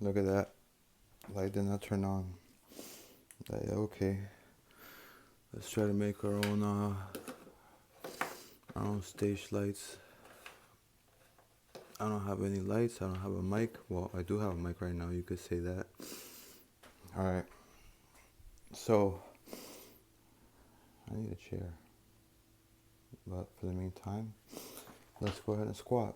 Look at that. Light did not turn on. Okay. Let's try to make our own stage lights. I don't have any lights. I don't have a mic. Well, I do have a mic right now. You could say that. All right. So I need a chair. But for the meantime, let's go ahead and squat.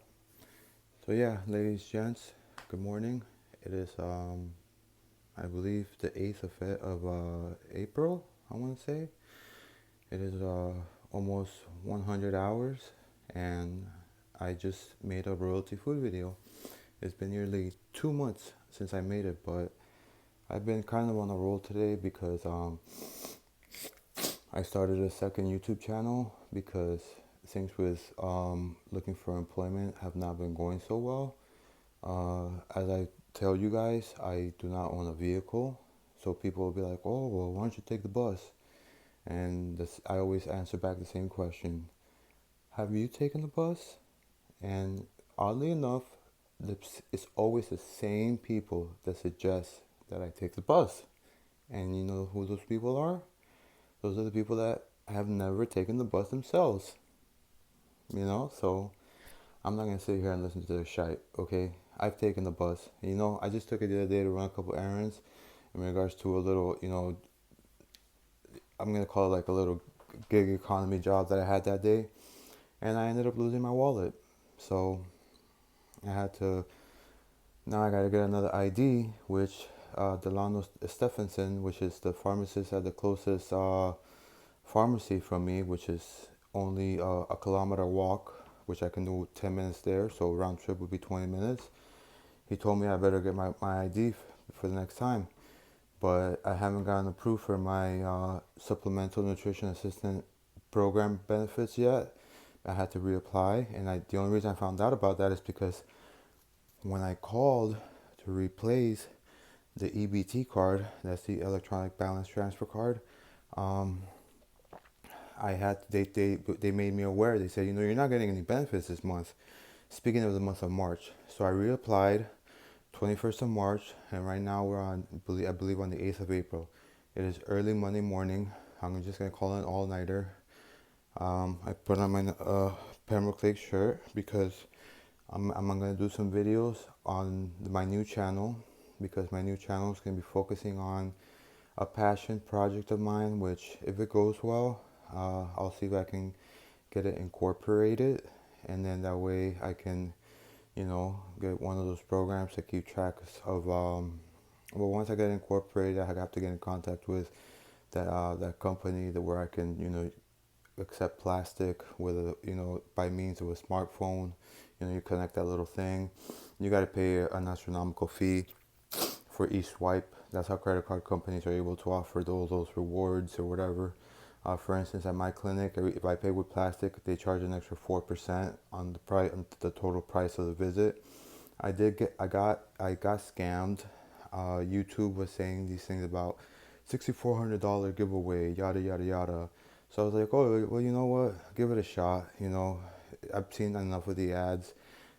So yeah, ladies, gents, good morning. It is I believe the 8th of April. I want to say it is almost 100 hours, and I just made a royalty food video. It's been nearly 2 months since I made it, but I've been kind of on a roll today because I started a second YouTube channel because things with looking for employment have not been going so well. As I tell you guys, I do not own a vehicle, so people will be like, "Oh, well, why don't you take the bus?" And I always answer back the same question: have you taken the bus? And oddly enough, it's always the same people that suggest that I take the bus. And you know who those people are? Those are the people that have never taken the bus themselves. So I'm not gonna sit here and listen to their shite, okay? I've taken the bus. I just took it the other day to run a couple errands in regards to a little, I'm gonna call it like a little gig economy job that I had that day. And I ended up losing my wallet. So I had to, now I gotta get another ID, which Delano Stephenson, which is the pharmacist at the closest pharmacy from me, which is only a kilometer walk, which I can do 10 minutes there, so round trip would be 20 minutes. He told me I better get my ID for the next time, but I haven't gotten approved for my supplemental nutrition assistant program benefits yet. I had to reapply, and the only reason I found out about that is because when I called to replace the EBT card, that's the electronic balance transfer card, um, I had they made me aware. They said, you're not getting any benefits this month. Speaking of the month of March, so I reapplied 21st of March, and right now we're on, I believe on the 8th of April. It is early Monday morning. I'm just gonna call it an all-nighter. I put on my Pembroke Lake shirt because I'm gonna do some videos on my new channel, because my new channel is gonna be focusing on a passion project of mine, which if it goes well, I'll see if I can get it incorporated, and then that way I can, get one of those programs to keep track of. Well, once I get incorporated, I have to get in contact with that company that where I can, accept plastic with by means of a smartphone. You connect that little thing. You got to pay an astronomical fee for each swipe. That's how credit card companies are able to offer those rewards or whatever. For instance, at my clinic, if I pay with plastic, they charge an extra 4% on the price, on the total price of the visit. I got scammed. YouTube was saying these things about $6,400 giveaway, yada yada yada. So I was like, oh well, you know what? Give it a shot. I've seen enough of the ads.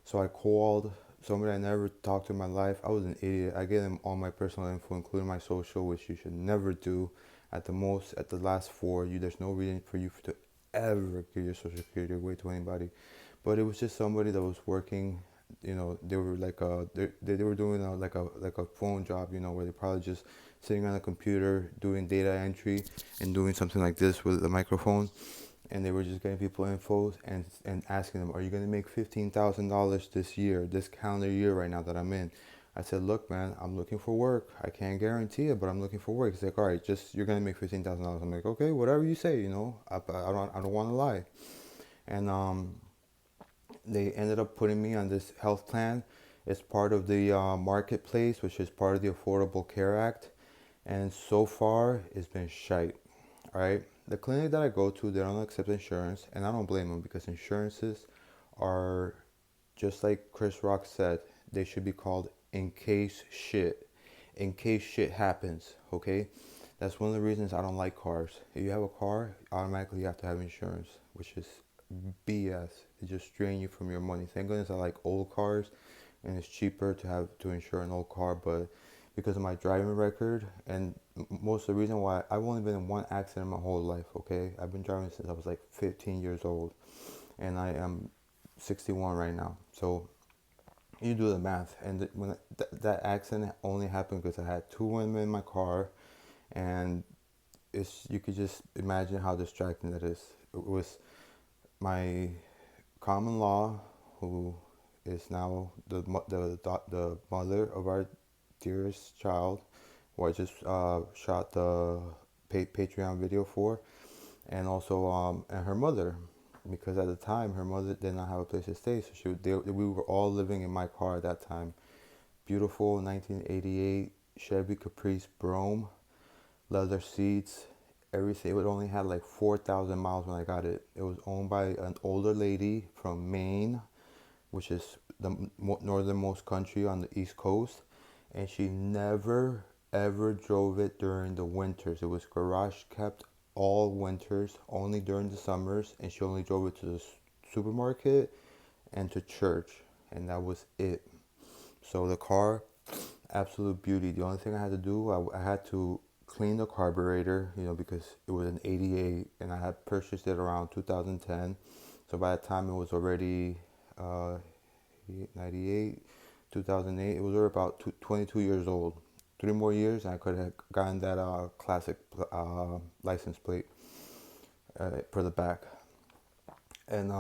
So I called somebody I never talked to in my life. I was an idiot. I gave them all my personal info, including my social, which you should never do. At the last four, there's no reason for you to ever give your social security away to anybody. But it was just somebody that was working. They were like they were doing like a phone job. Where they probably just sitting on a computer doing data entry and doing something like this with a microphone, and they were just getting people info and asking them, "Are you gonna make $15,000 this year, this calendar year right now that I'm in?" I said, "Look, man, I'm looking for work. I can't guarantee it, but I'm looking for work." He's like, "All right, just you're gonna make $15,000." I'm like, "Okay, whatever you say. I don't want to lie." And they ended up putting me on this health plan. It's part of the marketplace, which is part of the Affordable Care Act, and so far it's been shite. All right, the clinic that I go to, they don't accept insurance, and I don't blame them because insurances are, just like Chris Rock said, they should be called in case shit. In case shit happens, okay? That's one of the reasons I don't like cars. If you have a car, automatically you have to have insurance, which is BS. It just drain you from your money. Thank goodness I like old cars and it's cheaper to have to insure an old car. But because of my driving record and most of the reason why I've only been in one accident my whole life. Okay, I've been driving since I was like 15 years old, and I am 61 right now. So you do the math, and when that accident only happened because I had two women in my car, and it's you could just imagine how distracting that is. It was my common law, who is now the mother of our dearest child, who I just shot the Patreon video for, and also and her mother, because at the time her mother did not have a place to stay, so we were all living in my car at that time. Beautiful 1988 Chevy Caprice Brougham, leather seats, everything. It only had like 4,000 miles when I got it. It was owned by an older lady from Maine, which is the northernmost country on the East Coast, and she never ever drove it during the winters. It was garage kept all winters, only during the summers, and she only drove it to the supermarket and to church, and that was it. So the car, absolute beauty. The only thing I had to do, I had to clean the carburetor, because it was an 88 and I had purchased it around 2010. So by the time it was already 98, 2008, it was already about 22 years old. 3 more years and I could have gotten that classic license plate for the back. And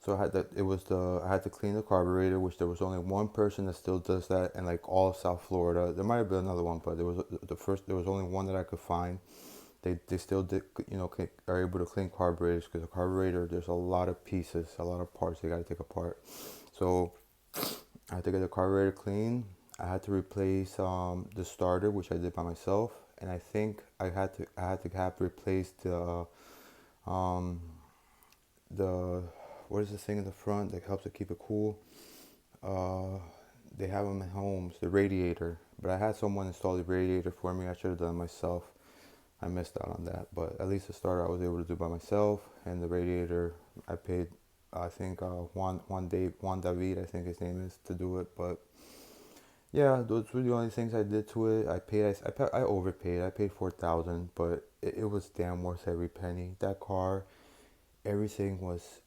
so I had to clean the carburetor, which there was only one person that still does that in like all of South Florida. There might have been another one, but there was only one that I could find. They still did, are able to clean carburetors, because the carburetor, there's a lot of pieces, a lot of parts they got to take apart. So I had to get the carburetor clean. I had to replace the starter, which I did by myself, and I think I had to have replaced um, the what is the thing in the front that helps to keep it cool? Uh, they have them in homes, the radiator. But I had someone install the radiator for me. I should have done it myself. I missed out on that. But at least the starter I was able to do by myself, and the radiator I paid. I think Juan David, I think his name is, to do it. But yeah, those were the only things I did to it. I overpaid. I paid 4,000, but it was damn worth every penny. That car, everything was.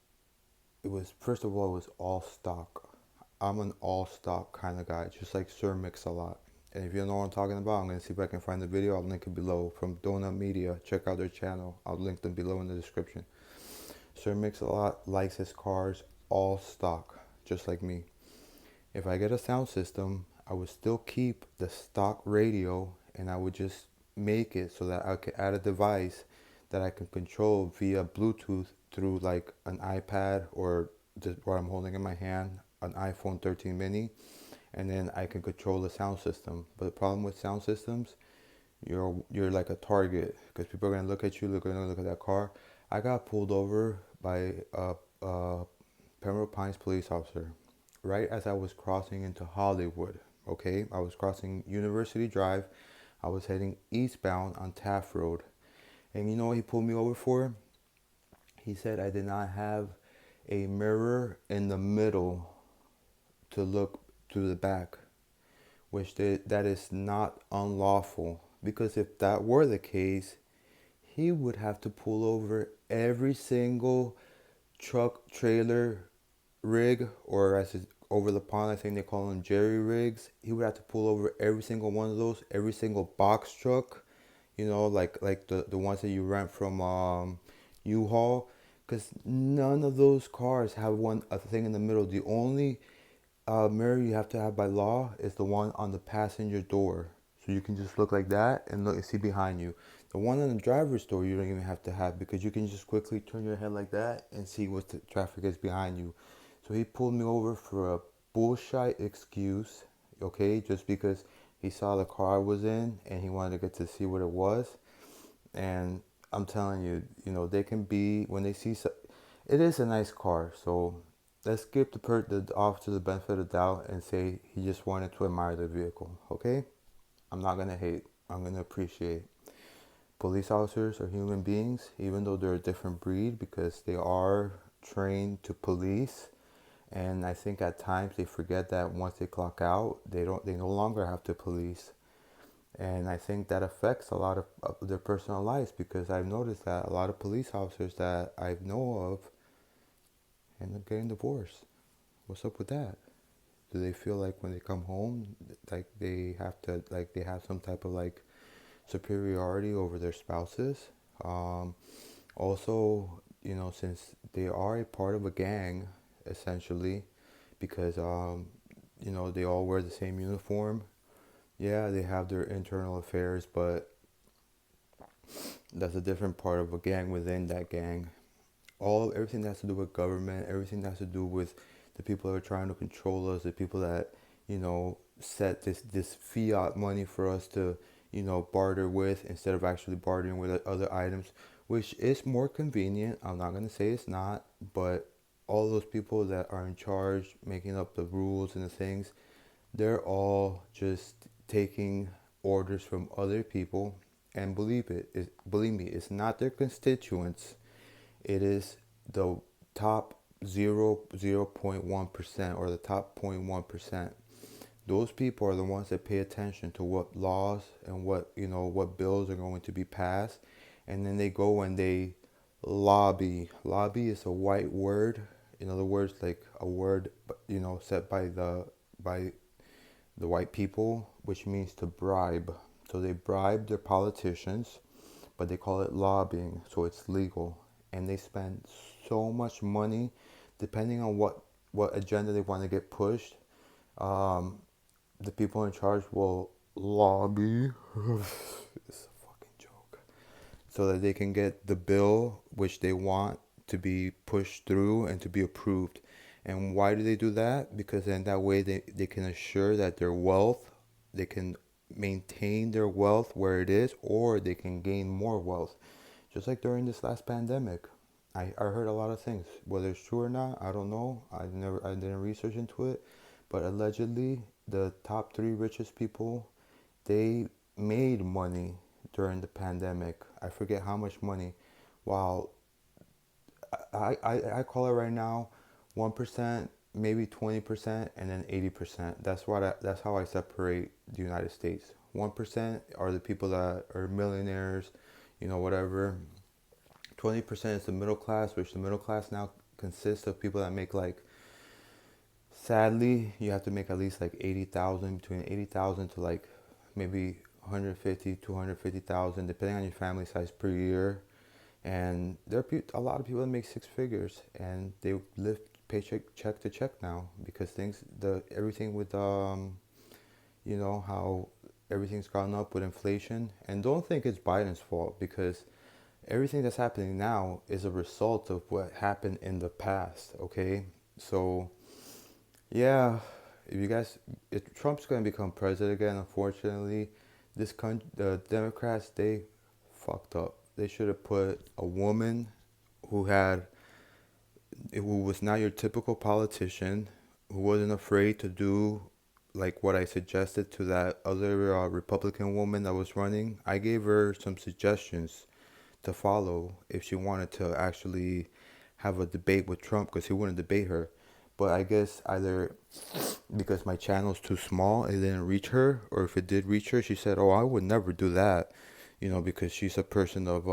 It was, first of all, it was all stock. I'm an all stock kind of guy, just like Sir Mix-a-Lot. And if you don't know what I'm talking about, I'm gonna see if I can find the video. I'll link it below from Donut Media. Check out their channel. I'll link them below in the description. Sir Mix-a-Lot likes his cars all stock, just like me. If I get a sound system, I would still keep the stock radio, and I would just make it so that I could add a device that I can control via Bluetooth through like an iPad, or just what I'm holding in my hand, an iPhone 13 mini, and then I can control the sound system. But the problem with sound systems, you're like a target, because people are gonna look at you, they're gonna look at that car. I got pulled over by a Pembroke Pines police officer right as I was crossing into Hollywood. Okay, I was crossing University Drive. I was heading eastbound on Taft Road. And you know what he pulled me over for? He said I did not have a mirror in the middle to look to the back, which that is not unlawful. Because if that were the case, he would have to pull over every single truck, trailer, rig, or as it's over the pond, I think they call them jerry rigs. He would have to pull over every single one of those, every single box truck, like the ones that you rent from U-Haul, because none of those cars have a thing in the middle. The only mirror you have to have by law is the one on the passenger door, so you can just look like that and look and see behind you. The one on the driver's door you don't even have to have, because you can just quickly turn your head like that and see what the traffic is behind you. So he pulled me over for a bullshit excuse, okay, just because he saw the car I was in and he wanted to get to see what it was. And I'm telling you, they can be, when they see, it is a nice car. So let's give the officer the benefit of the doubt and say he just wanted to admire the vehicle, okay? I'm not gonna hate. I'm gonna appreciate. Police officers are human beings, even though they're a different breed, because they are trained to police, And I think at times they forget that once they clock out, they no longer have to police. And I think that affects a lot of their personal lives, because I've noticed that a lot of police officers that I know of end up getting divorced. What's up with that? Do they feel like when they come home, like they have some type of like superiority over their spouses? Um, Also, since they are a part of a gang, essentially, because they all wear the same uniform. Yeah, they have their internal affairs, but that's a different part of a gang within that gang. Everything that has to do with government, everything that has to do with the people that are trying to control us, the people that, set this fiat money for us to, barter with, instead of actually bartering with other items, which is more convenient. I'm not gonna say it's not, but all those people that are in charge, making up the rules and the things, they're all just taking orders from other people. And believe me, it's not their constituents. It is the top 0.1%, or the top 0.1%. Those people are the ones that pay attention to what laws and what bills are going to be passed, and then they go and they lobby. Lobby is a white word. In other words, like a word, set by the white people, which means to bribe. So they bribe their politicians, but they call it lobbying, so it's legal. And they spend so much money, depending on what agenda they want to get pushed. Um, the people in charge will lobby. It's a fucking joke. So that they can get the bill which they want to be pushed through and to be approved. And why do they do that? Because then that way they can assure that their wealth, they can maintain their wealth where it is, or they can gain more wealth. Just like during this last pandemic. I heard a lot of things. Whether it's true or not, I don't know. I didn't research into it. But allegedly, the top three richest people, they made money during the pandemic. I forget how much money. While I call it right now 1%, maybe 20%, and then 80%. That's how I separate the United States. 1% are the people that are millionaires, whatever. 20% is the middle class, which the middle class now consists of people that make, like, sadly, you have to make at least like 80,000, between 80,000 to like maybe 150, 250,000, depending on your family size, per year. And there are a lot of people that make six figures, and they live paycheck check to check now, because everything with how everything's gone up with inflation. And don't think it's Biden's fault, because everything that's happening now is a result of what happened in the past. Okay, so yeah, if Trump's going to become president again, unfortunately, the Democrats, they fucked up. They should have put a woman who had, who was not your typical politician, who wasn't afraid to do like what I suggested to that other Republican woman that was running. I gave her some suggestions to follow if she wanted to actually have a debate with Trump, because he wouldn't debate her. But I guess either because my channel's too small, it didn't reach her, or if it did reach her, she said, "Oh, I would never do that," because she's a person of,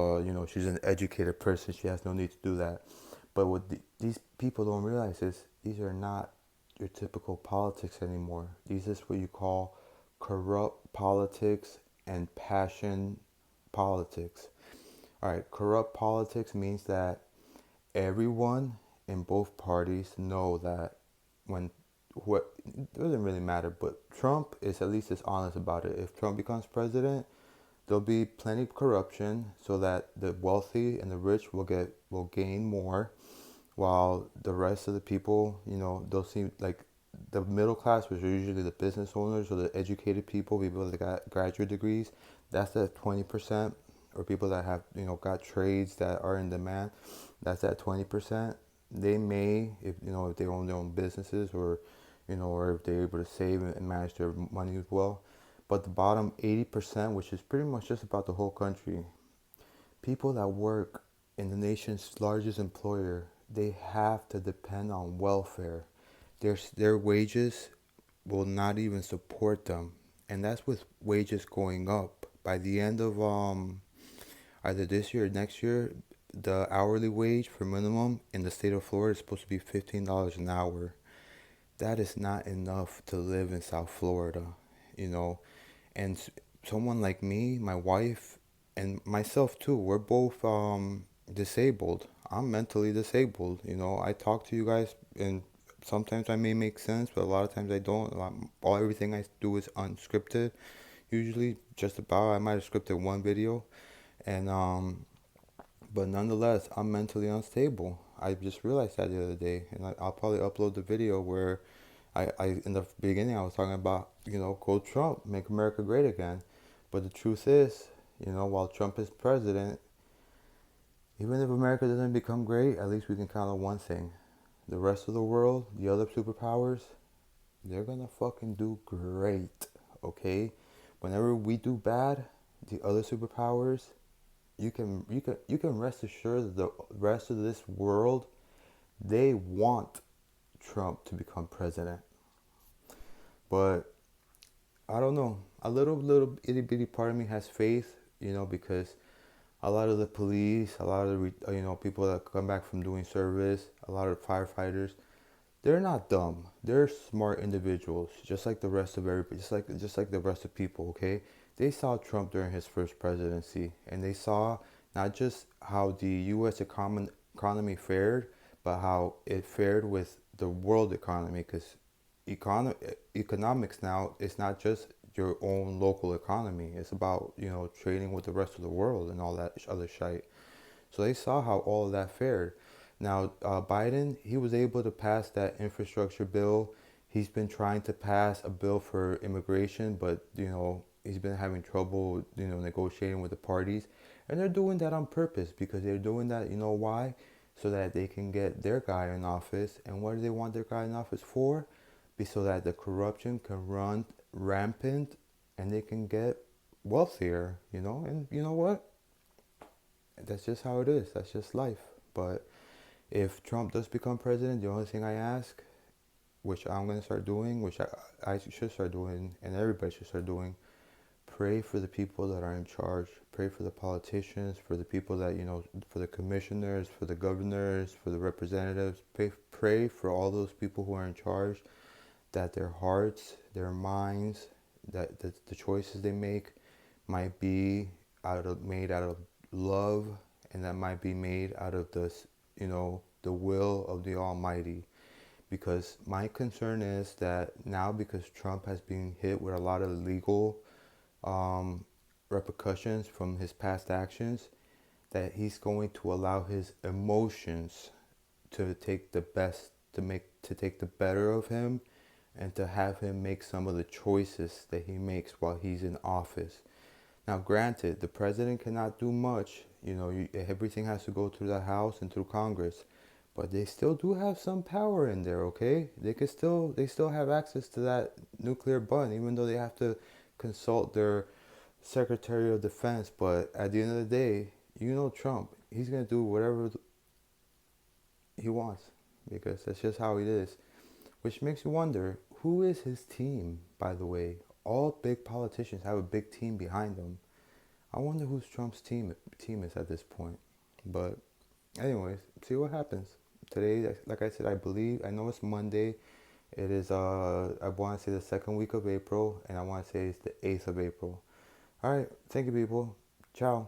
she's an educated person. She has no need to do that. But what these people don't realize is these are not your typical politics anymore. These is what you call corrupt politics and passion politics. All right, corrupt politics means that everyone in both parties know that when what it doesn't really matter, but Trump is at least as honest about it. If Trump becomes president, there'll be plenty of corruption, so that the wealthy and the rich will gain more, while the rest of the people, they'll seem like the middle class, which are usually the business owners or the educated people that got graduate degrees. That's the 20%, or people that have got trades that are in demand. That's that 20%. They may, if they own their own businesses, or if they're able to save and manage their money well. But the bottom 80%, which is pretty much just about the whole country, people that work in the nation's largest employer, they have to depend on welfare. their wages will not even support them, and that's with wages going up. By the end of either this year or next year, the hourly wage for minimum in the state of Florida is supposed to be $15 an hour. That is not enough to live in South Florida, you know. And someone like me, my wife, and myself too, we're both disabled. I'm mentally disabled. You know, I talk to you guys, and sometimes I may make sense, but a lot of times I don't. Everything I do is unscripted. Usually, just about. I might have scripted one video, and but nonetheless, I'm mentally unstable. I just realized that the other day, and I'll probably upload the video where I in the beginning I was talking about, go Trump, make America great again. But the truth is, while Trump is president, even if America doesn't become great, at least we can count on one thing. The rest of the world, the other superpowers, they're gonna fucking do great, okay? Whenever we do bad, the other superpowers, you can rest assured that the rest of this world, they want Trump to become president. But I don't know. A little itty bitty part of me has faith, because a lot of the police, a lot of the people that come back from doing service, a lot of firefighters, they're not dumb. They're smart individuals, just like the rest of everybody, just like the rest of people. Okay, they saw Trump during his first presidency, and they saw not just how the U.S. economy fared, but how it fared with the world economy. Because economics now is not just your own local economy. It's about trading with the rest of the world and all that other shit. So they saw how all of that fared. Now, Biden, he was able to pass that infrastructure bill. He's been trying to pass a bill for immigration, but, he's been having trouble, negotiating with the parties. And they're doing that on purpose because they're doing that, why? So that they can get their guy in office. And what do they want their guy in office for? Be so that the corruption can run rampant and they can get wealthier, And you know what? That's just how it is. That's just life. But if Trump does become president, the only thing I ask, which I'm going to start doing, which I should start doing, and everybody should start doing, pray for the people that are in charge. Pray for the politicians, for the people that, for the commissioners, for the governors, for the representatives. Pray for all those people who are in charge, that their hearts, their minds, that the choices they make might be made out of love, and that might be made out of the will of the Almighty. Because my concern is that now, because Trump has been hit with a lot of legal repercussions from his past actions, that he's going to allow his emotions to take the better of him, and to have him make some of the choices that he makes while he's in office. Now, granted, the president cannot do much. Everything has to go through the House and through Congress, but they still do have some power in there. Okay, they still have access to that nuclear button, even though they have to consult their Secretary of Defense. But at the end of the day, Trump, he's gonna do whatever he wants, because that's just how it is. Which makes you wonder, who is his team, by the way? All big politicians have a big team behind them. I wonder who's Trump's team is at this point. But anyways, see what happens. Today, like I said, I know it's Monday. It is I want to say the second week of April, and I want to say it's the 8th of April. All right, thank you, people. Ciao.